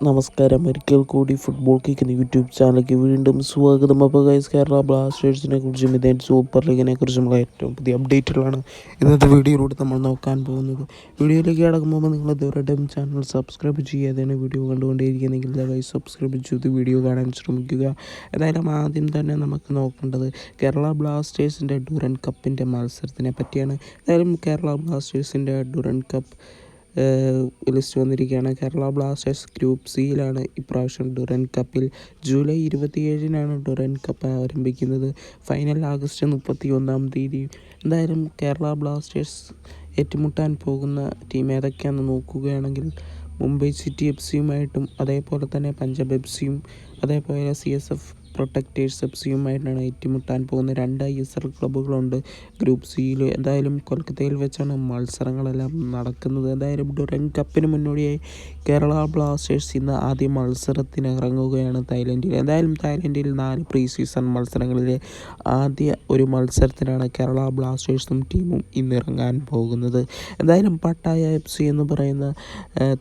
നമസ്കാരം, ഒരിക്കൽ കൂടി ഫുട്ബോൾ കിക്ക് എന്ന യൂട്യൂബ് ചാനലിലേക്ക് വീണ്ടും സ്വാഗതം. അപ്പോൾ ഗൈസ്, കേരള ബ്ലാസ്റ്റേഴ്സിനെ കുറിച്ചും ഇന്ത്യൻ സൂപ്പർ ലീഗിനെ കുറിച്ചുമുള്ള ഏറ്റവും പുതിയ അപ്ഡേറ്റുകളാണ് ഇന്നത്തെ വീഡിയോയിലൂടെ നമ്മൾ നോക്കാൻ പോകുന്നത്. വീഡിയോയിലേക്ക് കടക്കുമ്പോൾ നിങ്ങൾ ഇതുവരെയും ചാനൽ സബ്സ്ക്രൈബ് ചെയ്യാതെയാണ് വീഡിയോ കണ്ടുകൊണ്ടേയിരിക്കുന്നെങ്കിൽ ഗൈസ് സബ്സ്ക്രൈബ് ചെയ്ത് വീഡിയോ കാണാൻ ശ്രമിക്കുക. ഏതായാലും ആദ്യം തന്നെ നമുക്ക് നോക്കേണ്ടത് കേരള ബ്ലാസ്റ്റേഴ്സിൻ്റെ ഡ്യൂറൻ കപ്പിൻ്റെ മത്സരത്തിനെ പറ്റിയാണ്. ഏതായാലും കേരള ബ്ലാസ്റ്റേഴ്സിൻ്റെ ഡ്യൂറൻ കപ്പ് ലിസ്റ്റ് വന്നിരിക്കുകയാണ്. കേരള ബ്ലാസ്റ്റേഴ്സ് ഗ്രൂപ്പ് സിയിലാണ് ഇപ്രാവശ്യം ഡ്യൂറൻ കപ്പിൽ. ജൂലൈ 27-നാണ് ഡ്യൂറൻ കപ്പ് ആരംഭിക്കുന്നത്. Final August 31-ാം. എന്തായാലും കേരള ബ്ലാസ്റ്റേഴ്സ് ഏറ്റുമുട്ടാൻ പോകുന്ന ടീം ഏതൊക്കെയാണെന്ന് നോക്കുകയാണെങ്കിൽ മുംബൈ സിറ്റി എഫ്.സിയുമായിട്ടും അതേപോലെ തന്നെ പഞ്ചാബ് എഫ്.സിയും അതേപോലെ CSF പ്രൊട്ടക്റ്റേഴ്സ് എഫ്.സിയുമായിട്ടാണ് ഏറ്റുമുട്ടാൻ പോകുന്ന 2 ISL ക്ലബ്ബുകളുണ്ട് ഗ്രൂപ്പ് സിയിൽ. എന്തായാലും കൊൽക്കത്തയിൽ വെച്ചാണ് മത്സരങ്ങളെല്ലാം നടക്കുന്നത്. എന്തായാലും ഡ്യൂറൻ കപ്പിന് മുന്നോടിയായി കേരള ബ്ലാസ്റ്റേഴ്സ് ഇന്ന് ആദ്യ മത്സരത്തിന് ഇറങ്ങുകയാണ് തായ്ലൻഡിൽ. എന്തായാലും തായ്ലൻഡിൽ 4 പ്രീ സീസൺ മത്സരങ്ങളിലെ ആദ്യ ഒരു മത്സരത്തിനാണ് കേരള ബ്ലാസ്റ്റേഴ്സും ടീമും ഇന്ന് ഇറങ്ങാൻ പോകുന്നത്. എന്തായാലും പട്ടായ എഫ്.സി എന്ന് പറയുന്ന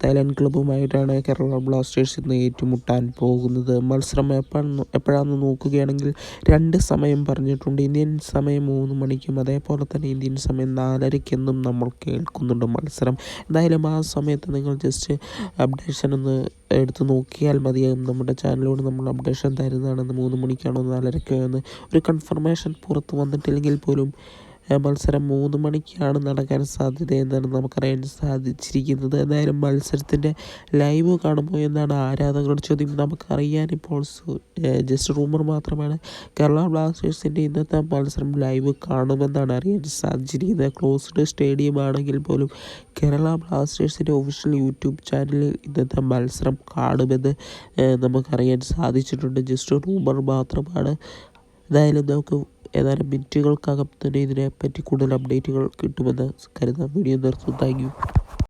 തായ്ലൻഡ് ക്ലബ്ബുമായിട്ടാണ് കേരള ബ്ലാസ്റ്റേഴ്സ് ഇന്ന് ഏറ്റുമുട്ടാൻ പോകുന്നത്. മത്സരം എപ്പോഴാണെന്ന് നോക്കുകയാണെങ്കിൽ 2 സമയം പറഞ്ഞിട്ടുണ്ട്. ഇന്ത്യൻ സമയം 3 മണിക്കും അതേപോലെ തന്നെ ഇന്ത്യൻ സമയം 4:30 നമ്മൾ കേൾക്കുന്നുണ്ട് മത്സരം. എന്തായാലും ആ സമയത്ത് നിങ്ങൾ ജസ്റ്റ് അപ്ഡേഷൻ ഒന്ന് എടുത്ത് നോക്കിയാൽ മതിയാകും. നമ്മുടെ ചാനലിലൂടെ നമ്മൾ അപ്ഡേഷൻ തരുന്നതാണ്. 3 മണിക്കാണോ 4:30 എന്ന് ഒരു കൺഫർമേഷൻ പുറത്ത് വന്നിട്ടില്ലെങ്കിൽ പോലും മത്സരം 3 മണിക്കാണ് നടക്കാൻ സാധ്യതയെന്നാണ് നമുക്കറിയാൻ സാധിച്ചിരിക്കുന്നത്. എന്തായാലും മത്സരത്തിൻ്റെ ലൈവ് കാണുമോ എന്നാണ് ആരാധകരുടെ ചോദ്യം. നമുക്കറിയാൻ ഇപ്പോൾ ജസ്റ്റ് റൂമർ മാത്രമാണ്. കേരള ബ്ലാസ്റ്റേഴ്സിൻ്റെ ഇന്നത്തെ മത്സരം ലൈവ് കാണുമെന്നാണ് അറിയാൻ സാധിച്ചിരിക്കുന്നത്. ക്ലോസ്ഡ് സ്റ്റേഡിയം ആണെങ്കിൽ പോലും കേരള ബ്ലാസ്റ്റേഴ്സിൻ്റെ ഒഫീഷ്യൽ യൂട്യൂബ് ചാനലിൽ ഇന്നത്തെ മത്സരം കാണുമെന്ന് നമുക്കറിയാൻ സാധിച്ചിട്ടുണ്ട്. ജസ്റ്റ് റൂമർ മാത്രമാണ്. എന്തായാലും നമുക്ക് ഏതാനും മിനിറ്റുകൾക്കകം തന്നെ ഇതിനെപ്പറ്റി കൂടുതൽ അപ്ഡേറ്റുകൾ കിട്ടുമെന്ന് കരുതാം. വീഡിയോ നിർത്തുന്നു. Thank you.